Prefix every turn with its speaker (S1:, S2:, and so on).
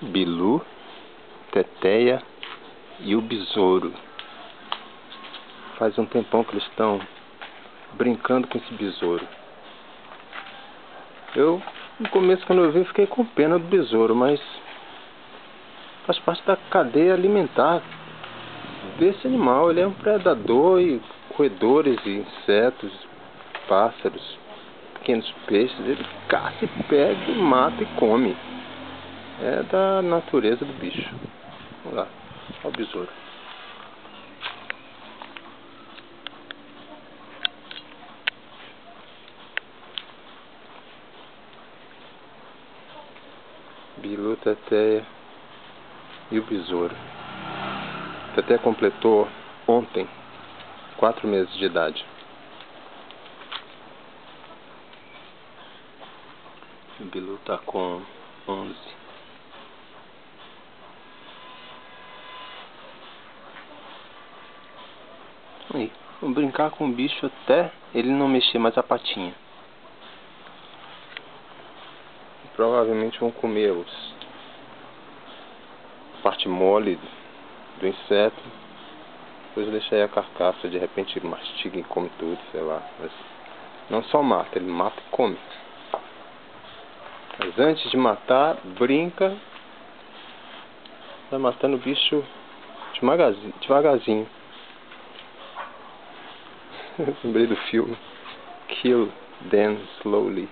S1: Bilu, Teteia e o besouro. Faz um tempão que eles estão brincando com esse besouro. Eu, no começo, quando eu vi, fiquei com pena do besouro, mas faz parte da cadeia alimentar desse animal. Ele é um predador e roedores e insetos, pássaros, pequenos peixes. Ele caça e pega e mata e come. É da natureza do bicho. Vamos lá, olha o besouro. Bilu, Teteia e o besouro. Teteia completou ontem 4 meses de idade. O Bilu tá com 11. Aí, vamos brincar com o bicho até ele não mexer mais a patinha. Provavelmente vão comer a parte mole do inseto. Depois deixa aí a carcaça, de repente ele mastiga e come tudo, sei lá. Mas não só mata, ele mata e come. Mas antes de matar, brinca. Vai matando o bicho devagarzinho. Lembrei do filme Kill Them Slowly.